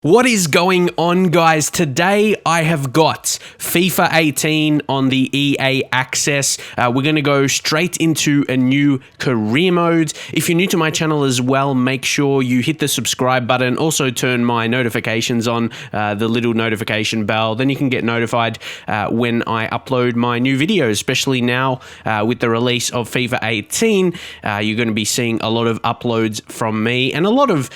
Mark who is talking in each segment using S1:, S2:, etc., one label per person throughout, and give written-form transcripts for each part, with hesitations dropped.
S1: What is going on, guys? Today I have got FIFA 18 on the EA Access. We're going to go straight into a new career mode. If you're new to my channel as well, make sure you hit the subscribe button. Also turn my notifications on, the little notification bell. Then you can get notified when I upload my new videos, especially now with the release of FIFA 18. You're going to be seeing a lot of uploads from me and a lot of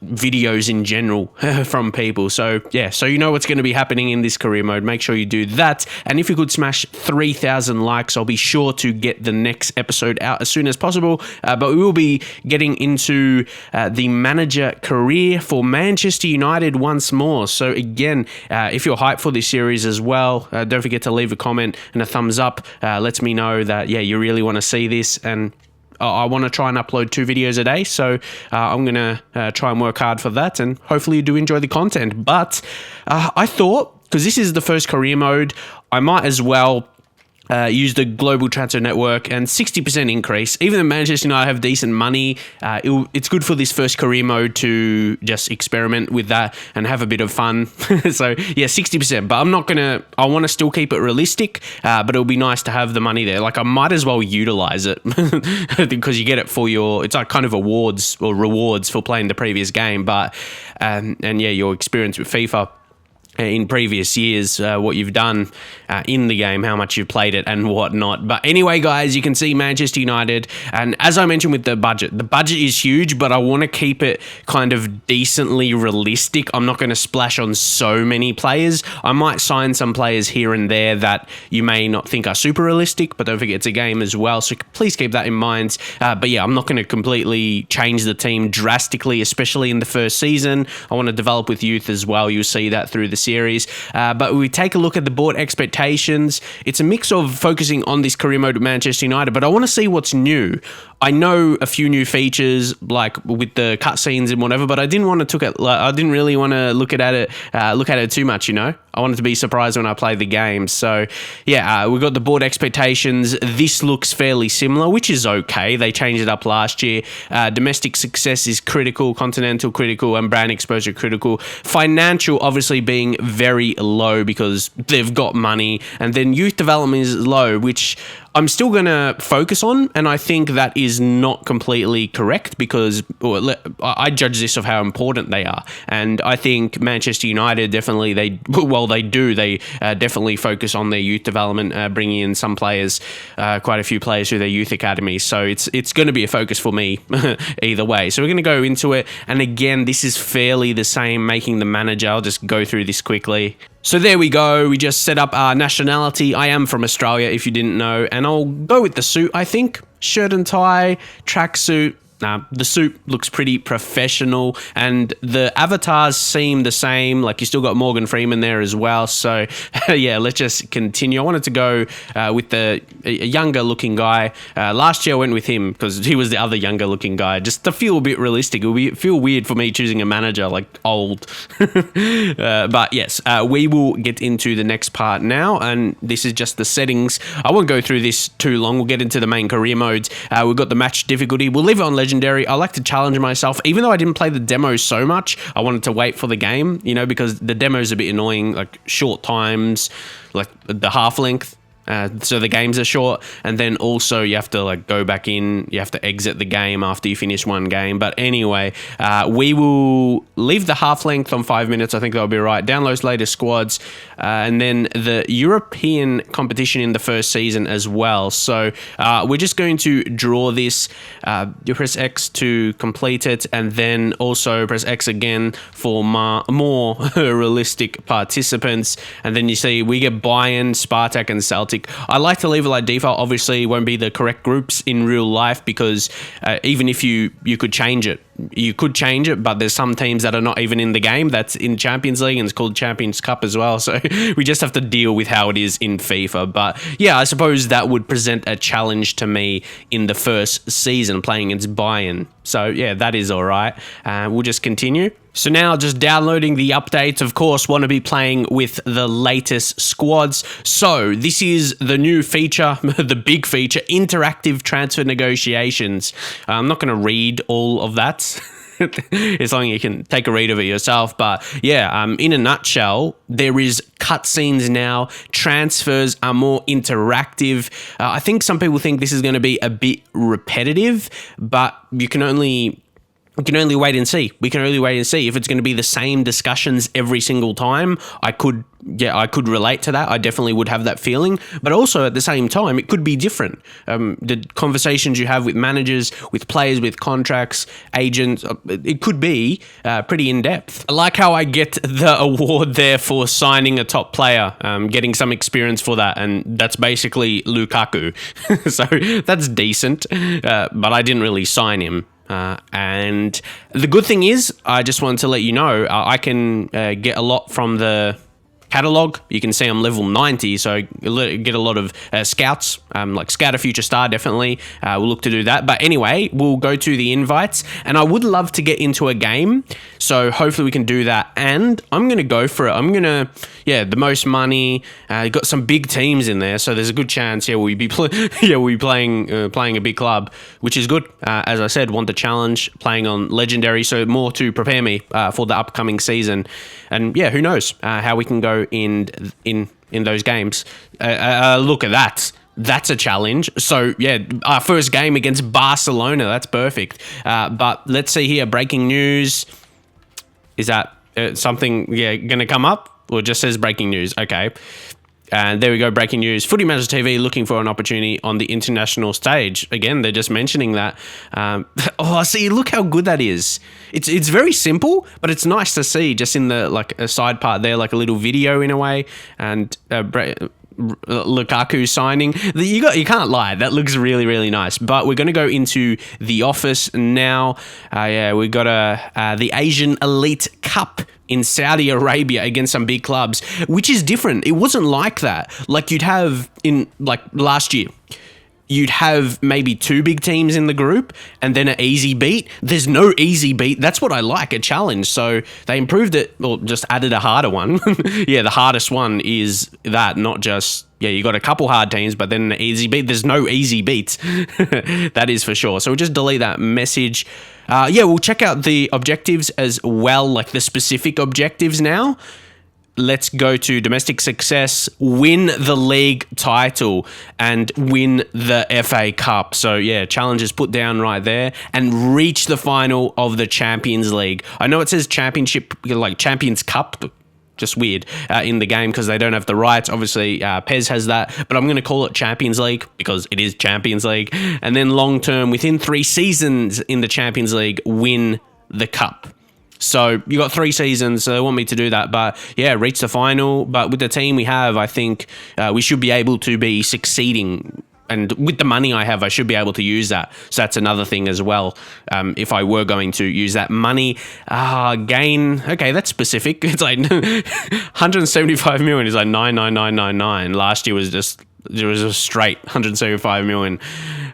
S1: videos in general from people. So yeah, so you know what's going to be happening in this career mode. Make sure you do that. And if you could smash 3,000 likes, I'll be sure to get the next episode out as soon as possible. But we will be getting into the manager career for Manchester United once more. So again, if you're hyped for this series as well, don't forget to leave a comment and a thumbs up. Lets me know that, yeah, you really want to see this, and I want to try and upload 2 videos a day, so I'm going to try and work hard for that, and hopefully you do enjoy the content. But I thought, because this is the first career mode, I might as well use the global transfer network, and 60% increase. Even though Manchester United have decent money, it's good for this first career mode to just experiment with that and have a bit of fun. So yeah, 60%, but I want to still keep it realistic, but it'll be nice to have the money there. Like, I might as well utilize it because you get it for it's like kind of awards or rewards for playing the previous game, but and yeah, your experience with FIFA in previous years, what you've done in the game, how much you've played it and whatnot. But anyway, guys, you can see Manchester United, and as I mentioned with the budget is huge, but I want to keep it kind of decently realistic. I'm not going to splash on so many players. I might sign some players here and there that you may not think are super realistic, but don't forget it's a game as well, so please keep that in mind. But yeah, I'm not going to completely change the team drastically, especially in the first season. I want to develop with youth as well. You'll see that through the series. But we take a look at the board expectations. It's a mix of focusing on this career mode with Manchester United, but I want to see what's new. I know a few new features, like with the cutscenes and whatever, but I didn't really want to look at it too much. You know, I wanted to be surprised when I played the game. So yeah, we got the board expectations. This looks fairly similar, which is okay. They changed it up last year. Domestic success is critical, continental critical, and brand exposure critical. Financial obviously being very low because they've got money, and then youth development is low, which I'm still going to focus on, and I think that is not completely correct because I judge this of how important they are, and I think Manchester United definitely, they definitely focus on their youth development, bringing in some players, quite a few players through their youth academy, so it's going to be a focus for me either way. So we're going to go into it, and again, this is fairly the same, making the manager. I'll just go through this quickly. So there we go. We just set up our nationality. I am from Australia, if you didn't know. And I'll go with the suit, I think. Shirt and tie, tracksuit. The suit looks pretty professional, and the avatars seem the same. Like, you still got Morgan Freeman there as well. So yeah, let's just continue. I wanted to go with the younger looking guy. Last year I went with him because he was the other younger looking guy, just to feel a bit realistic. It would feel weird for me choosing a manager like old. But yes, we will get into the next part now, and this is just the settings. I won't go through this too long. We'll get into the main career modes. We've got the match difficulty. We'll leave it on legendary. I like to challenge myself. Even though I didn't play the demo so much, I wanted to wait for the game, you know, because the demo is a bit annoying, like short times, like the half length. So the games are short, and then also you have to like go back in, you have to exit the game after you finish one game. But anyway, we will leave the half length on 5 minutes. I think that'll be right. Download latest squads, and then the European competition in the first season as well. So we're just going to draw this. You press X to complete it, and then also press X again for more realistic participants. And then you see we get Bayern, Spartak, and Celtic. I like to leave it like default. Obviously, it won't be the correct groups in real life because even if you could change it, but there's some teams that are not even in the game that's in Champions League, and it's called Champions Cup as well. So we just have to deal with how it is in FIFA. But yeah, I suppose that would present a challenge to me in the first season playing against Bayern. So yeah, that is all right. We'll just continue. So now just downloading the updates, of course, want to be playing with the latest squads. So this is the new feature, the big feature, interactive transfer negotiations. I'm not going to read all of that. it's something you can take a read of it yourself. But yeah, in a nutshell, there is cutscenes now. Transfers are more interactive. I think some people think this is going to be a bit repetitive, but we can only wait and see. We can only wait and see if it's going to be the same discussions every single time. I could relate to that. I definitely would have that feeling. But also at the same time, it could be different. The conversations you have with managers, with players, with contracts, agents, it could be pretty in depth. I like how I get the award there for signing a top player, getting some experience for that, and that's basically Lukaku. So that's decent. But I didn't really sign him. And the good thing is, I just wanted to let you know, I can get a lot from the catalog. You can see I'm level 90, so I get a lot of scouts, like Scout a Future Star, definitely. We'll look to do that. But anyway, we'll go to the invites, and I would love to get into a game, so hopefully we can do that. And I'm going to go for it. I'm going to, the most money. Got some big teams in there, so there's a good chance, we'll be playing a big club, which is good. As I said, want the challenge, playing on Legendary, so more to prepare me for the upcoming season. And who knows how we can go in those games. Look at that. That's a challenge. So, our first game against Barcelona. That's perfect. But let's see here. Breaking news. Is that something going to come up? Or it just says breaking news? Okay. And there we go, breaking news. Footy Manager TV looking for an opportunity on the international stage. Again, they're just mentioning that. See, look how good that is. It's very simple, but it's nice to see just in the a side part there, like a little video in a way. And Lukaku signing. You can't lie. That looks really, really nice. But we're going to go into the office now. We got the Asian Elite Cup in Saudi Arabia against some big clubs, which is different. It wasn't like that. Like you'd have in last year. You'd have maybe two big teams in the group and then an easy beat. There's no easy beat. That's what I like, a challenge. So they improved it, or just added a harder one. The hardest one is that, not just, you got a couple hard teams, but then an easy beat. There's no easy beats. That is for sure. So we'll just delete that message. We'll check out the objectives as well, like the specific objectives now. Let's go to domestic success, win the league title, and win the FA Cup. So, challenges put down right there, and reach the final of the Champions League. I know it says championship, like Champions Cup, but just weird in the game because they don't have the rights. Obviously, Pez has that, but I'm going to call it Champions League because it is Champions League. And then long term, within 3 seasons in the Champions League, win the cup. So you got 3 seasons, so they want me to do that. But reach the final. But with the team we have, I think we should be able to be succeeding. And with the money I have, I should be able to use that. So that's another thing as well. If I were going to use that money, gain. Okay, that's specific. It's like 175 million is like 99999. Last year was just. There was a straight 175 million,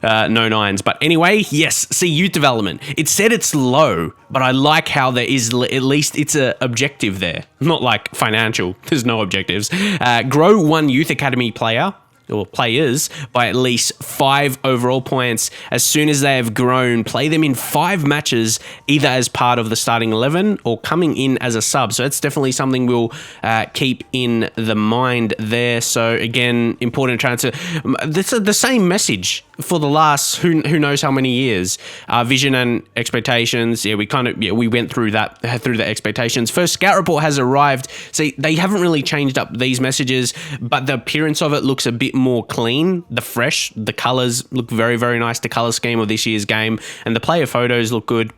S1: no nines. But anyway, yes, see, youth development. It said it's low, but I like how there is, at least it's an objective there. Not like financial. There's no objectives. Grow 1 youth academy player or players by at least 5 overall points. As soon as they have grown, play them in 5 matches, either as part of the starting 11 or coming in as a sub. So that's definitely something we'll keep in the mind there. So again, important transfer. This is the same message for the last who knows how many years. Vision and expectations. We went through that, through the expectations. First scout report has arrived. See, they haven't really changed up these messages, but the appearance of it looks a bit more clean. The colors look very, very nice. The color scheme of this year's game, and the player photos look good.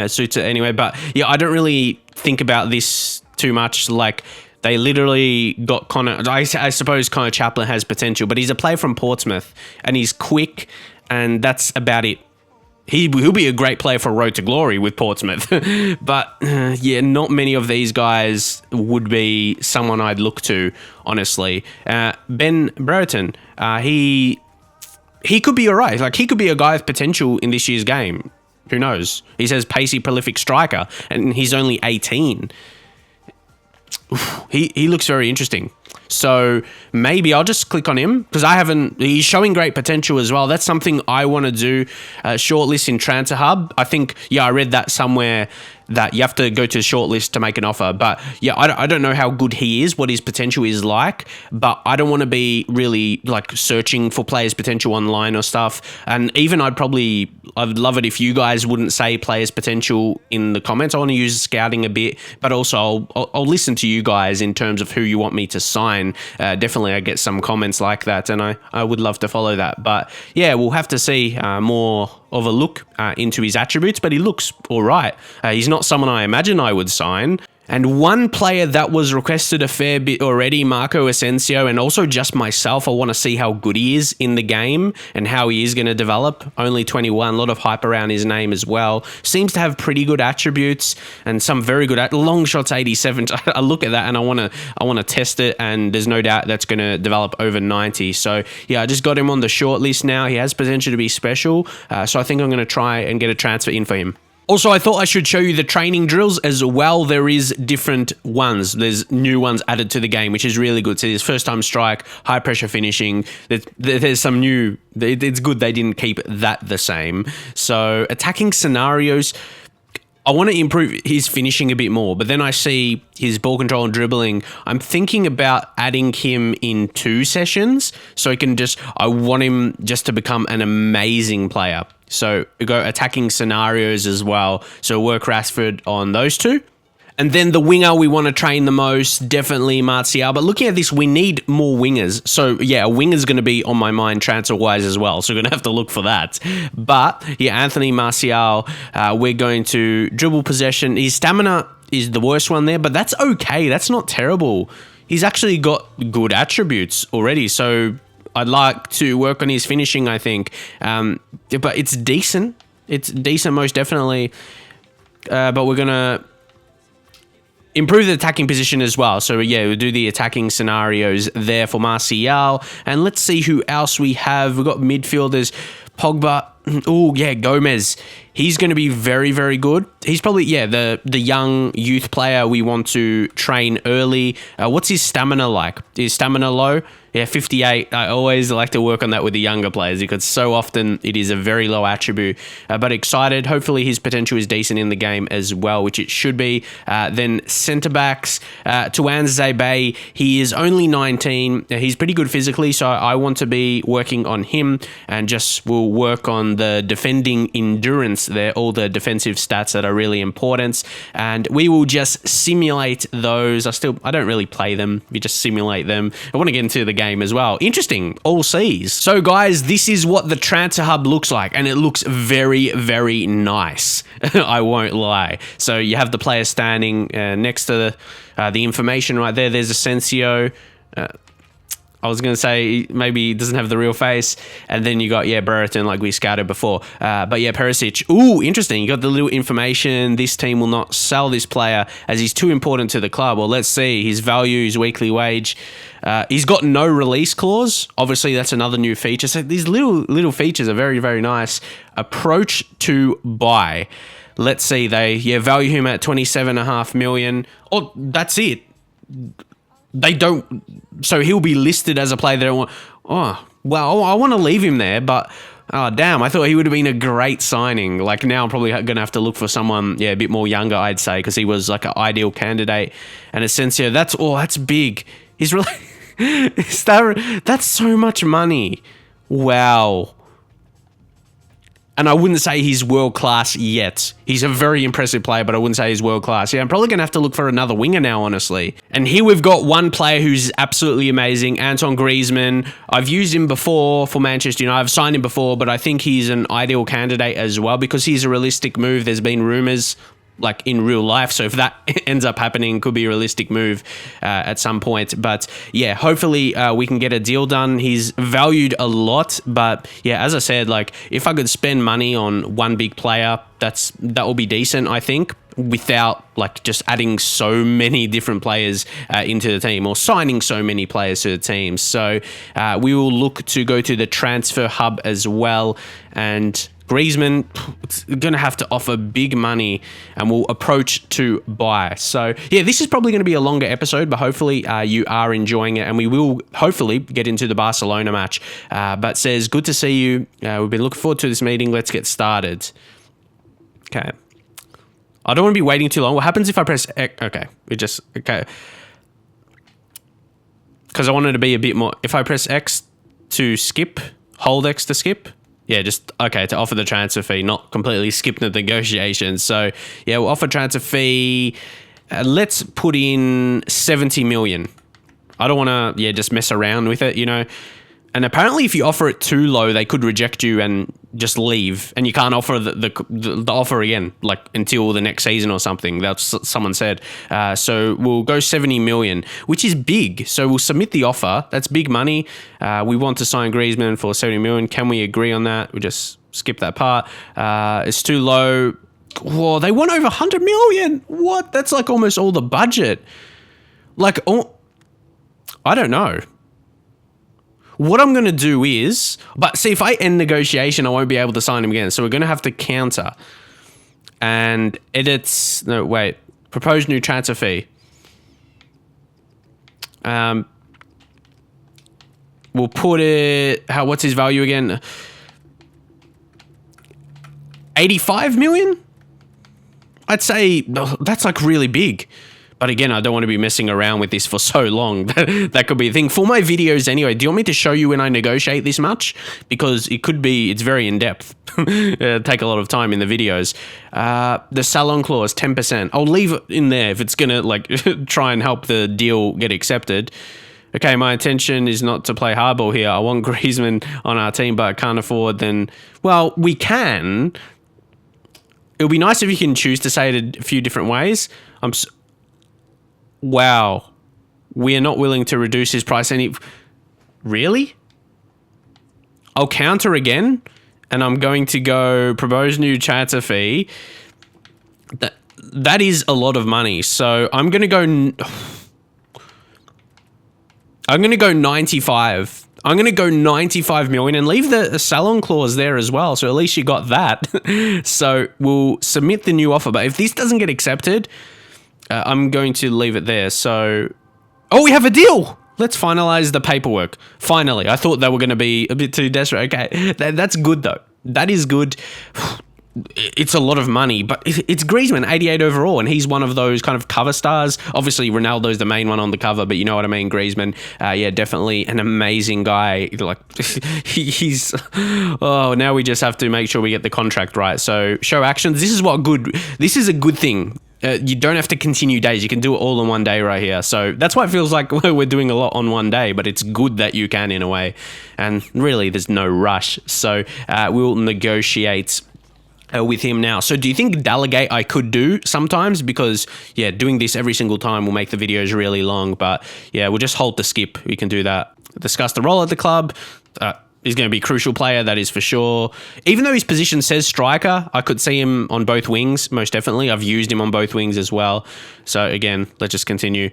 S1: Suits it anyway. But I don't really think about this too much. Like, they literally got Connor. I suppose Connor Chaplin has potential, but he's a player from Portsmouth and he's quick, and that's about it. He'll be a great player for Road to Glory with Portsmouth. But not many of these guys would be someone I'd look to, honestly. Ben Brereton, he could be all right. Like, he could be a guy with potential in this year's game. Who knows? He says pacey, prolific striker, and he's only 18. He looks very interesting. So maybe I'll just click on him because he's showing great potential as well. That's something I want to do, shortlist in Transfer Hub. I think, I read that somewhere that you have to go to shortlist to make an offer. But yeah, I don't know how good he is, what his potential is like, but I don't want to be really like searching for players' potential online or stuff. And even I'd love it if you guys wouldn't say players' potential in the comments. I want to use scouting a bit, but also I'll listen to you guys in terms of who you want me to sign. Definitely I get some comments like that, and I would love to follow that. But yeah, we'll have to see more of a look into his attributes, but he looks all right. He's not someone I imagine I would sign. And one player that was requested a fair bit already, Marco Ascencio, and also just myself. I want to see how good he is in the game and how he is going to develop. Only 21, a lot of hype around his name as well. Seems to have pretty good attributes and some very good long shots. 87. I look at that and I want to test it, and there's no doubt that's going to develop over 90. So yeah, I just got him on the short list now. He has potential to be special. So I think I'm going to try and get a transfer in for him. Also, I thought I should show you the training drills as well. There is different ones. There's new ones added to the game, which is really good. So there's first time strike, high pressure finishing. There's some new. It's good they didn't keep that the same. So attacking scenarios, I want to improve his finishing a bit more, but then I see his ball control and dribbling. I'm thinking about adding him in 2 sessions so I want him just to become an amazing player. So we go attacking scenarios as well. So work Rashford on those 2. And then the winger we want to train the most, definitely Martial. But looking at this, we need more wingers. So yeah, a winger's going to be on my mind transfer-wise as well. So we're going to have to look for that. But yeah, Anthony Martial, we're going to dribble possession. His stamina is the worst one there, but that's okay. That's not terrible. He's actually got good attributes already. So I'd like to work on his finishing, I think. But it's decent. It's decent most definitely. But we're going to improve the attacking position as well. So yeah, we'll do the attacking scenarios there for Martial. And let's see who else we have. We've got midfielders. Pogba. Oh yeah, Gomez. He's going to be very, very good. He's probably, the young youth player we want to train early. What's his stamina like? Is stamina low? Yeah, 58. I always like to work on that with the younger players because so often it is a very low attribute. But excited. Hopefully his potential is decent in the game as well, which it should be. Then centre-backs. Tuan Zebe, he is only 19. He's pretty good physically, so I want to be working on him and we'll work on the defending endurance there, all the defensive stats that are really important. And we will just simulate those. I don't really play them. We just simulate them. I want to get into the game as well. Interesting, all C's. So guys, this is what the transfer hub looks like, and it looks very, very nice. I won't lie. So you have the player standing next to the information right there. There's Ascencio. I was going to say maybe he doesn't have the real face. And then you got, Brereton like we scouted before. But Perisic. Ooh, interesting. You got the little information. This team will not sell this player as he's too important to the club. Well, let's see. His value, his weekly wage. He's got no release clause. Obviously, that's another new feature. So these little features are very, very nice. Approach to buy. Let's see. They value him at 27.5 million. Oh, that's it. They don't. So he'll be listed as a player that I want. Oh, well, I want to leave him there, but oh, damn, I thought he would have been a great signing. Like now I'm probably going to have to look for someone, a bit more younger, I'd say, because he was like an ideal candidate. And Ascencio, that's big. He's really, that's so much money. Wow. And I wouldn't say he's world-class yet. He's a very impressive player, but I wouldn't say he's world-class. Yeah, I'm probably going to have to look for another winger now, honestly. And here we've got one player who's absolutely amazing, Anton Griezmann. I've used him before for Manchester United. I've signed him before, but I think he's an ideal candidate as well because he's a realistic move. There's been rumours like in real life. So if that ends up happening, could be a realistic move at some point. But yeah, hopefully we can get a deal done. He's valued a lot, but yeah, as I said, like if I could spend money on one big player, that will be decent, I think, without like just adding so many different players into the team or signing so many players to the team. So we will look to go to the transfer hub as well and Griezmann, it's going to have to offer big money and we'll approach to buy. So, yeah, this is probably going to be a longer episode, but hopefully you are enjoying it and we will hopefully get into the Barcelona match. But says, good to see you. We've been looking forward to this meeting. Let's get started. Okay. I don't want to be waiting too long. What happens if I press X? Okay. Okay. Because I wanted to be a bit more. If I press X to skip, hold X to skip. Yeah, just, okay, to offer the transfer fee, not completely skip the negotiations. So, yeah, we'll offer transfer fee. Let's put in 70 million. I don't want to, just mess around with it, And apparently if you offer it too low, they could reject you and just leave. And you can't offer the offer again, like until the next season or something. That's what someone said. So we'll go 70 million, which is big. So we'll submit the offer. That's big money. We want to sign Griezmann for 70 million. Can we agree on that? We just skip that part. It's too low. Whoa, they want over 100 million. What? That's like almost all the budget. Like, I don't know. What I'm going to do is, but see, if I end negotiation, I won't be able to sign him again. So we're going to have to counter and propose new transfer fee. We'll put it, what's his value again? 85 million? I'd say that's like really big. But again, I don't want to be messing around with this for so long. That could be a thing. For my videos anyway, do you want me to show you when I negotiate this much? Because it's very in-depth. Take a lot of time in the videos. The salon clause, 10%. I'll leave it in there if it's going to try and help the deal get accepted. Okay, my intention is not to play hardball here. I want Griezmann on our team, but I can't afford then. Well, we can. It would be nice if you can choose to say it a few different ways. Wow, we are not willing to reduce his price any. Really? I'll counter again, and I'm going to go propose new transfer fee. That is a lot of money. So I'm going to go. I'm going to go 95. I'm going to go 95 million and leave the salon clause there as well. So at least you got that. So we'll submit the new offer. But if this doesn't get accepted, I'm going to leave it there. So, we have a deal. Let's finalize the paperwork. Finally, I thought they were going to be a bit too desperate. Okay, that's good though. That is good. It's a lot of money, but it's Griezmann, 88 overall, and he's one of those kind of cover stars. Obviously, Ronaldo's the main one on the cover, but you know what I mean, Griezmann. Definitely an amazing guy. Like, he's... Oh, now we just have to make sure we get the contract right. So, show actions. This is a good thing. You don't have to continue days. You can do it all in one day right here. So that's why it feels like we're doing a lot on one day, but it's good that you can in a way. And really, there's no rush. So we'll negotiate with him now. So do you think delegate I could do sometimes? Because, doing this every single time will make the videos really long. But, we'll just hold the skip. We can do that. Discuss the role at the club. He's going to be a crucial player, that is for sure. Even though his position says striker, I could see him on both wings, most definitely. I've used him on both wings as well. So again, let's just continue.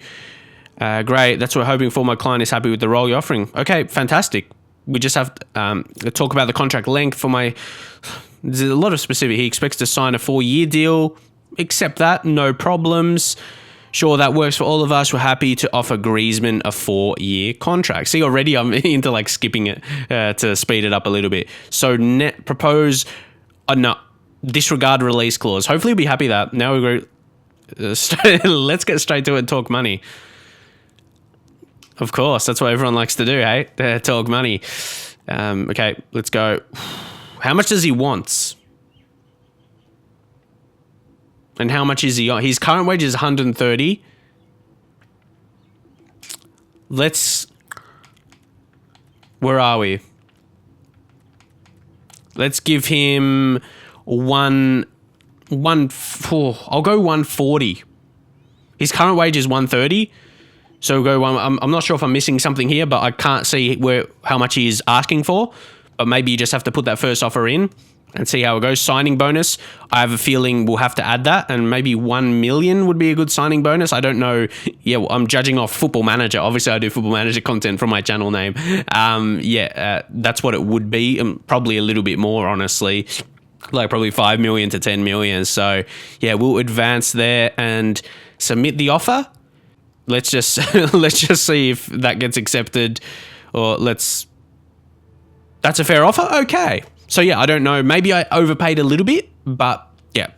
S1: Great, that's what we're hoping for. My client is happy with the role you're offering. Okay, fantastic. We just have to talk about the contract length for my... There's a lot of specific. He expects to sign a 4-year deal. Accept that, no problems. Sure, that works for all of us. We're happy to offer Griezmann a 4-year contract. See, already I'm into skipping it to speed it up a little bit. So propose disregard release clause. Hopefully we'll be happy that now we go. Let's get straight to it and talk money. Of course, that's what everyone likes to do, hey? Talk money. Okay, let's go. How much does he want? And how much is he on? His current wage is 130. Where are we? Let's give him I'll go 140. His current wage is 130. So we'll go I'm not sure if I'm missing something here, but I can't see how much he is asking for. But maybe you just have to put that first offer in and see how it goes. Signing bonus, I have a feeling we'll have to add that, and maybe 1 million would be a good signing bonus. I don't know. I'm judging off Football Manager. Obviously, I do Football Manager content from my channel name. That's what it would be, and probably a little bit more, honestly. like probably 5 million to 10 million. So yeah, we'll advance there and submit the offer. Let's just let's just see if that gets accepted, or that's a fair offer. Okay. So yeah, I don't know. Maybe I overpaid a little bit, but yeah,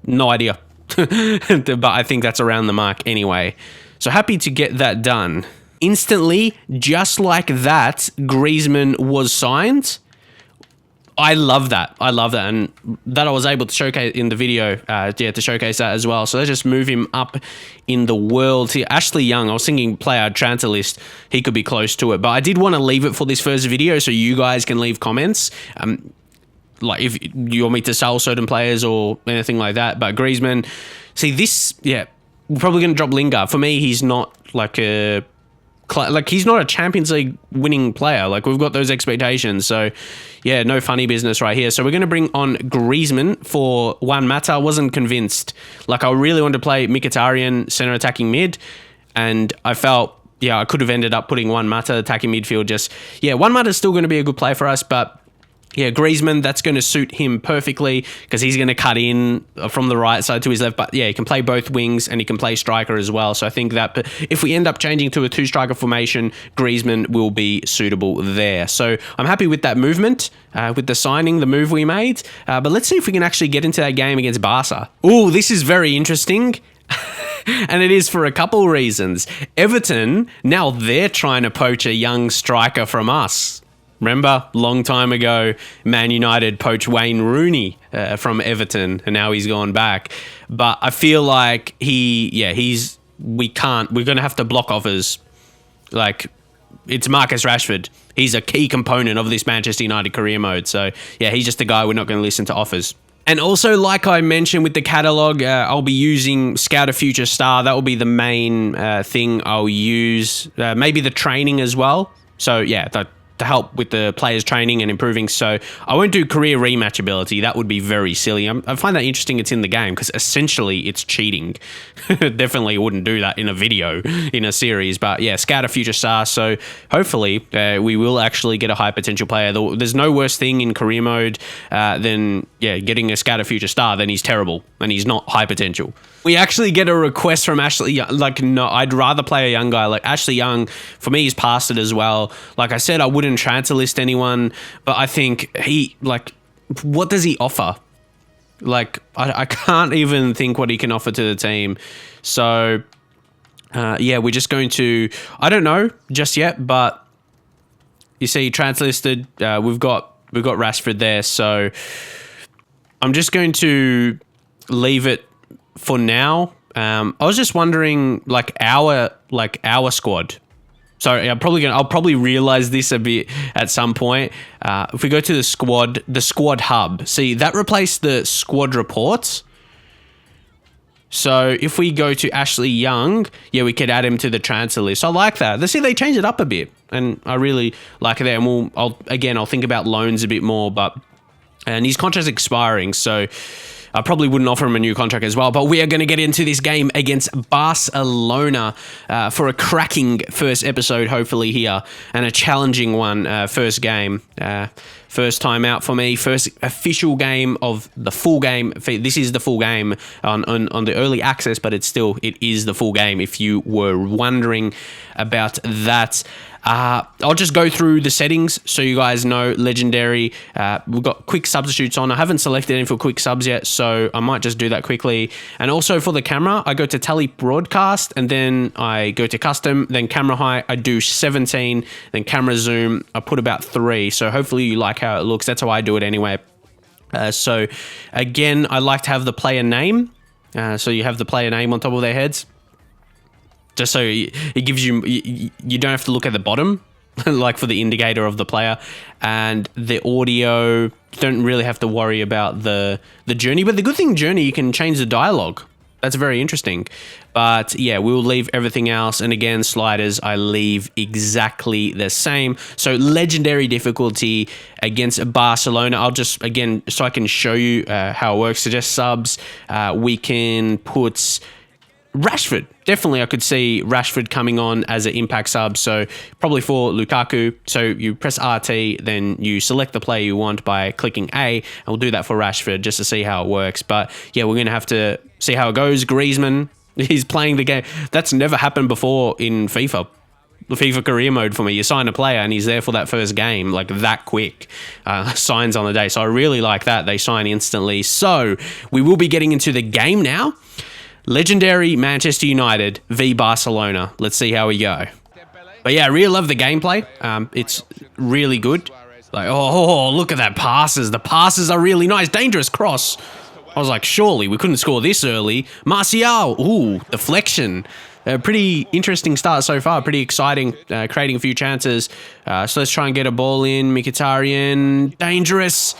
S1: no idea. But I think that's around the mark anyway. So happy to get that done. Instantly, just like that, Griezmann was signed. I love that. And that I was able to showcase in the video, to showcase that as well. So let's just move him up in the world here. Ashley Young, I was thinking player transfer list, he could be close to it. But I did want to leave it for this first video so you guys can leave comments. Like if you want me to sell certain players or anything like that. But Griezmann, see this, yeah, we're probably going to drop Lingard. For me, he's not he's not a Champions League winning player. Like we've got those expectations. So yeah, no funny business right here. So we're going to bring on Griezmann for Juan Mata. I wasn't convinced. Like I really wanted to play Mkhitaryan center attacking mid, and I felt, yeah, I could have ended up putting Juan Mata attacking midfield. Juan Mata is still going to be a good play for us, but yeah, Griezmann, that's going to suit him perfectly because he's going to cut in from the right side to his left. But yeah, he can play both wings and he can play striker as well. So I think that if we end up changing to a two-striker formation, Griezmann will be suitable there. So I'm happy with that movement, with the signing, the move we made. But let's see if we can actually get into that game against Barca. Oh, this is very interesting. And it is for a couple reasons. Everton, now they're trying to poach a young striker from us. Remember, long time ago, Man United poached Wayne Rooney from Everton, and now he's gone back. But I feel like we're going to have to block offers. Like, it's Marcus Rashford. He's a key component of this Manchester United career mode. So, yeah, he's just the guy we're not going to listen to offers. And also, like I mentioned with the catalogue, I'll be using Scout a Future Star. That will be the main thing I'll use. Maybe the training as well. So, yeah, to help with the players' training and improving. So I won't do career rematch ability. That would be very silly. I find that interesting it's in the game because essentially it's cheating. Definitely wouldn't do that in a video, in a series. But yeah, Scout a Future Star. So hopefully we will actually get a high potential player. There's no worse thing in career mode than getting a Scout a Future Star. Then he's terrible and he's not high potential. We actually get a request from Ashley Young. Like, no, I'd rather play a young guy. Like, Ashley Young, for me, he's past it as well. Like I said, I wouldn't transfer list anyone, but I think what does he offer? Like, I can't even think what he can offer to the team. So, we're just going to, I don't know just yet, but you see, transfer listed, we've got Rashford there. So, I'm just going to leave it for now. I was just wondering, our squad. Sorry, I'll probably realize this a bit at some point. If we go to the squad hub, see that replaced the squad reports. So if we go to Ashley Young, we could add him to the transfer list. I like that. See, they changed it up a bit, and I really like it there. And I'll think about loans a bit more, and his contract's expiring, so I probably wouldn't offer him a new contract as well, but we are going to get into this game against Barcelona for a cracking first episode, hopefully here, and a challenging one, first game. First time out for me, first official game of the full game. This is the full game on the early access, but it is the full game if you were wondering about that. I'll just go through the settings so you guys know. Legendary, we've got quick substitutes on. I haven't selected any for quick subs yet, so I might just do that quickly. And also for the camera, I go to tally broadcast, and then I go to custom, then camera height, I do 17, then camera zoom, I put about 3. So hopefully you like how it looks. That's how I do it anyway. So again, I like to have the player name. So you have the player name on top of their heads. Just so it gives you don't have to look at the bottom, like for the indicator of the player. And the audio, you don't really have to worry about the journey. But the good thing, journey, you can change the dialogue. That's very interesting. But yeah, we'll leave everything else. And again, sliders, I leave exactly the same. So legendary difficulty against Barcelona. I'll just, again, so I can show you how it works. So just subs, we can put Rashford. Definitely I could see Rashford coming on as an impact sub. So probably for Lukaku. So you press RT, then you select the player you want by clicking A. And we'll do that for Rashford just to see how it works. But yeah, we're going to have to see how it goes. Griezmann, he's playing the game. That's never happened before in FIFA. The FIFA career mode for me. You sign a player and he's there for that first game, like that quick. Signs on the day. So I really like that. They sign instantly. So we will be getting into the game now. Legendary Manchester United v Barcelona. Let's see how we go. But yeah, I really love the gameplay. It's really good. Like, oh, look at that passes. The passes are really nice. Dangerous cross. I was like, surely we couldn't score this early. Martial. Ooh, deflection. Pretty interesting start so far. Pretty exciting. Creating a few chances. So let's try and get a ball in. Mkhitaryan. Dangerous.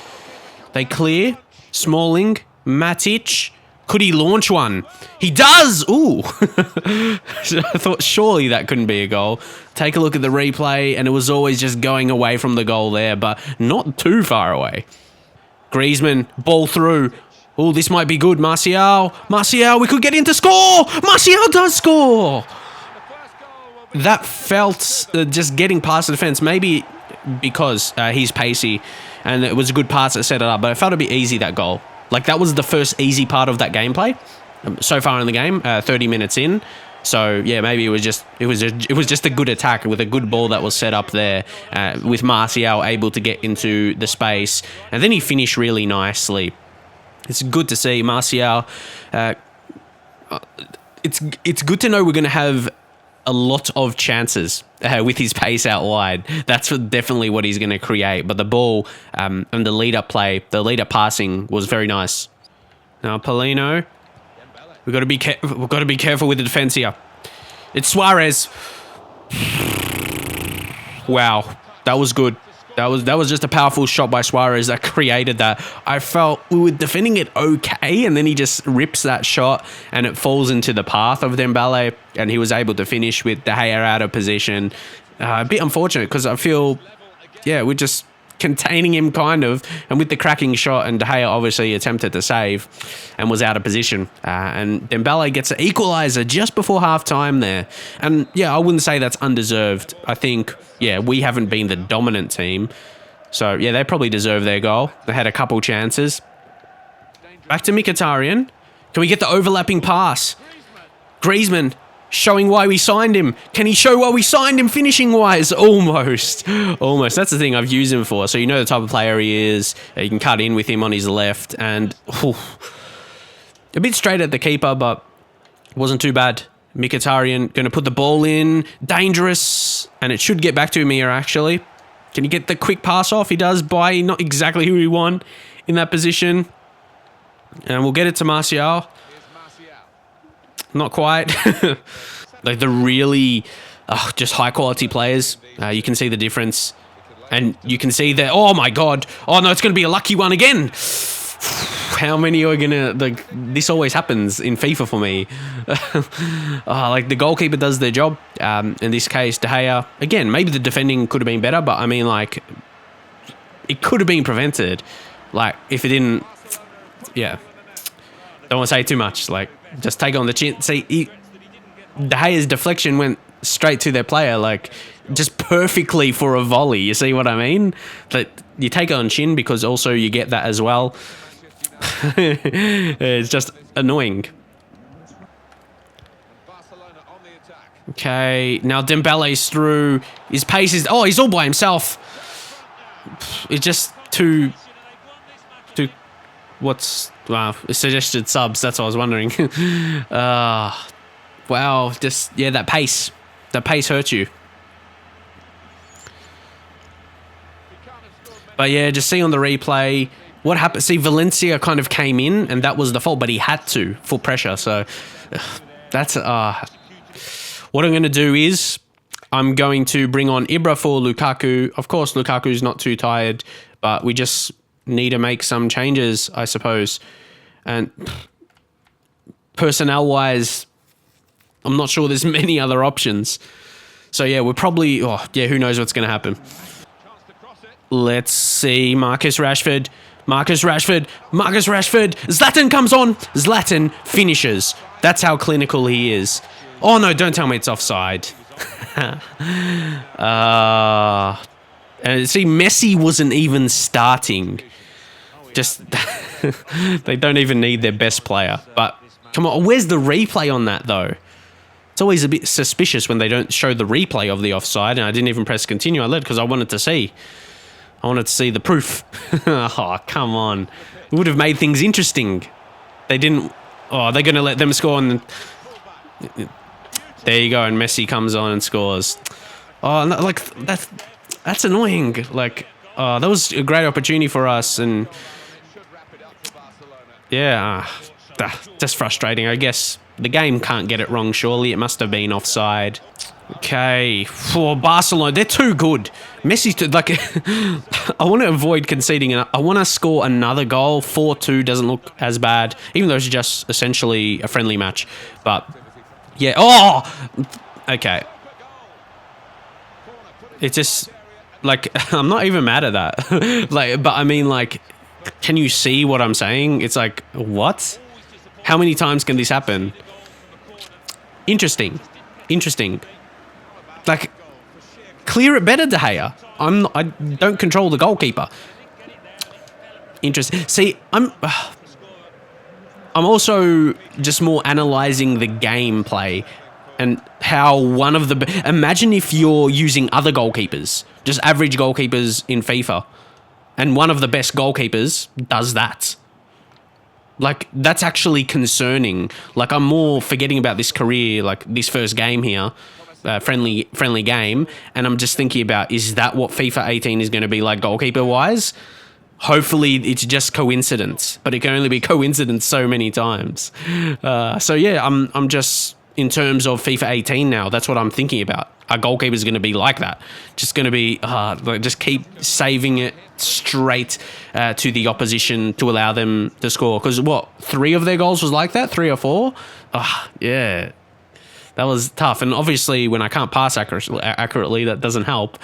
S1: They clear. Smalling. Matic. Could he launch one? He does! Ooh. I thought surely that couldn't be a goal. Take a look at the replay, and it was always just going away from the goal there, but not too far away. Griezmann, ball through. Oh, this might be good. Martial, we could get in to score. Martial does score. That felt just getting past the defense, maybe because he's pacey and it was a good pass that set it up, but it felt a bit easy, that goal. Like, that was the first easy part of that gameplay so far in the game, 30 minutes in. So yeah, maybe it was just a good attack with a good ball that was set up there, with Martial able to get into the space, and then he finished really nicely. It's good to see Martial. It's good to know we're going to have a lot of chances with his pace out wide. That's definitely what he's going to create. But the ball and the lead-up play, the lead-up passing was very nice. Now Paulino, we've got to be careful with the defense here. It's Suarez. Wow, that was good. That was just a powerful shot by Suarez that created that. I felt we were defending it okay, and then he just rips that shot, and it falls into the path of Dembele, and he was able to finish with De Gea out of position. A bit unfortunate because I feel, yeah, we're just containing him kind of, and with the cracking shot, and De Gea obviously attempted to save and was out of position. And Dembele gets an equaliser just before half-time there. And yeah, I wouldn't say that's undeserved. I think, yeah, we haven't been the dominant team. So yeah, they probably deserve their goal. They had a couple chances. Back to Mkhitaryan. Can we get the overlapping pass? Griezmann showing why we signed him. Can he show why we signed him finishing wise? Almost. That's the thing I've used him for. So you know the type of player he is. You can cut in with him on his left. And a bit straight at the keeper, but it wasn't too bad. Mkhitaryan going to put the ball in. Dangerous. And it should get back to him here, actually. Can he get the quick pass off? He does by not exactly who he won in that position. And we'll get it to Martial. Not quite. Like the really just high quality players. You can see the difference. And you can see that, oh my God. Oh no, it's going to be a lucky one again. How many are going to, like, this always happens in FIFA for me. Like the goalkeeper does their job. In this case, De Gea, again, maybe the defending could have been better, but I mean, like, it could have been prevented. Like, if it didn't, yeah. Don't want to say too much. Like, just take on the chin. See, De Gea's deflection went straight to their player, like, just perfectly for a volley. You see what I mean? That you take it on chin because also you get that as well. It's just annoying. Okay, now Dembele's through. His pace is... Oh, he's all by himself. It's just too... What's... Wow, suggested subs, that's what I was wondering. Wow, just... Yeah, that pace. That pace hurts you. But yeah, just see on the replay... What happened? See, Valencia kind of came in, and that was the fault, but he had to, full pressure. So that's... what I'm going to do is I'm going to bring on Ibra for Lukaku. Of course, Lukaku's not too tired, but we just need to make some changes, I suppose. And personnel-wise, I'm not sure there's many other options. So yeah, we're probably... Oh, yeah, who knows what's going to happen. Let's see. Marcus Rashford Marcus Rashford. Zlatan comes on. Zlatan finishes. That's how clinical he is. Oh no, don't tell me it's offside. And see, Messi wasn't even starting. Just, they don't even need their best player. But come on, where's the replay on that though? It's always a bit suspicious when they don't show the replay of the offside, and I didn't even press continue. I led because I wanted to see. I wanted to see the proof. Oh, come on. It would have made things interesting. They didn't. Oh, they're going to let them score. And there you go. And Messi comes on and scores. Oh, no, like, that's annoying. Like, that was a great opportunity for us. And yeah, just frustrating. I guess the game can't get it wrong, surely. It must have been offside. Okay, for Barcelona, they're too good. Messi's too, like, I want to avoid conceding. I want to score another goal. 4-2 doesn't look as bad, even though it's just essentially a friendly match. But, yeah, oh! Okay. It's just, like, I'm not even mad at that. Like, but I mean, like, can you see what I'm saying? It's like, what? How many times can this happen? Interesting. Like, clear it better, De Gea. I don't control the goalkeeper. Interesting. See, I'm also just more analysing the gameplay and how one of the... Imagine if you're using other goalkeepers, just average goalkeepers in FIFA, and one of the best goalkeepers does that. Like, that's actually concerning. Like, I'm more forgetting about this career, like this first game here. Friendly game, and I'm just thinking about, is that what FIFA 18 is going to be like goalkeeper wise? Hopefully it's just coincidence, but it can only be coincidence so many times. So yeah, I'm just, in terms of FIFA 18 now, that's what I'm thinking about. Our goalkeeper is going to be like that, just going to be like, just keep saving it straight to the opposition to allow them to score. Because what, 3 of their goals was like that, 3 or 4? Yeah. That was tough, and obviously when I can't pass accurately, that doesn't help.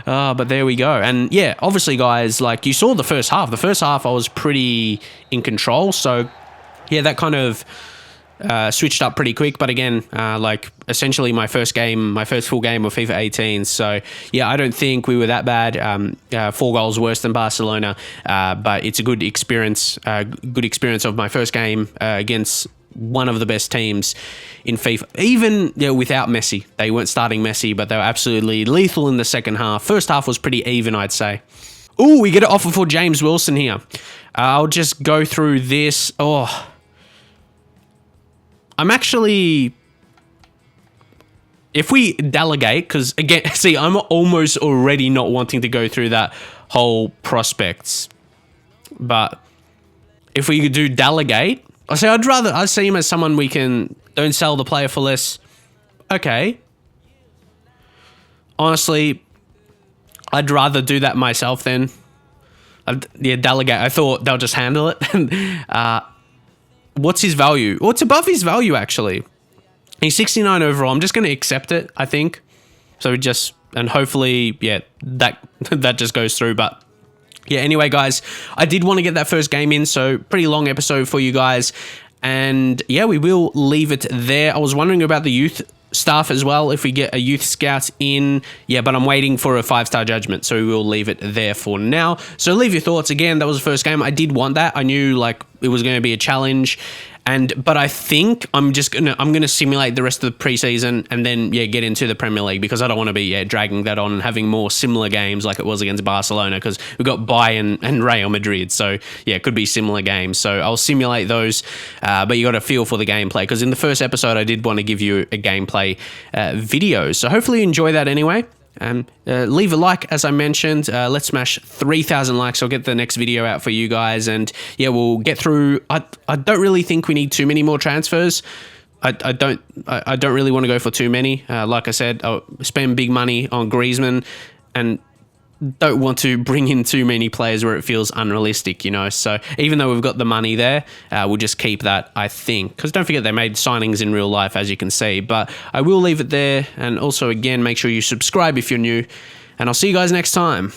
S1: But there we go. And yeah, obviously, guys, like, you saw the first half. The first half, I was pretty in control. So yeah, that kind of switched up pretty quick. But again, like, essentially my first full game of FIFA 18. So yeah, I don't think we were that bad. 4 goals worse than Barcelona, but it's a good experience. Good experience of my first game against one of the best teams in FIFA. Even without Messi, they weren't starting Messi, but they were absolutely lethal in the second half. First half was pretty even, I'd say. Ooh, we get an offer for James Wilson here. I'll just go through this. Oh, I'm actually... If we delegate, because again, see, I'm almost already not wanting to go through that whole prospects. But if we could do delegate, I say I see him as someone we can... Don't sell the player for less. Okay. Honestly, I'd rather do that myself then. Yeah, delegate. I thought they'll just handle it. What's his value? Well, it's above his value, actually. He's 69 overall. I'm just going to accept it, I think. So just... And hopefully, yeah, that just goes through. But yeah, anyway, guys, I did want to get that first game in. So pretty long episode for you guys. And yeah, we will leave it there. I was wondering about the youth staff as well, if we get a youth scout in. Yeah, but I'm waiting for a 5-star judgment, so we will leave it there for now. So leave your thoughts. Again, that was the first game. I did want that. I knew, like, it was going to be a challenge. But I think I'm gonna simulate the rest of the preseason and then get into the Premier League, because I don't want to be dragging that on and having more similar games like it was against Barcelona, because we've got Bayern and Real Madrid, so yeah, it could be similar games. So I'll simulate those, but you got to feel for the gameplay, because in the first episode I did want to give you a gameplay video. So hopefully you enjoy that anyway. Leave a like, as I mentioned. Let's smash 3,000 likes. I'll get the next video out for you guys, and yeah, we'll get through. I don't really think we need too many more transfers. I don't really want to go for too many. Like I said, I'll spend big money on Griezmann, and don't want to bring in too many players where it feels unrealistic, So even though we've got the money there, we'll just keep that, I think. Because don't forget, they made signings in real life, as you can see. But I will leave it there. And also, again, make sure you subscribe if you're new. And I'll see you guys next time.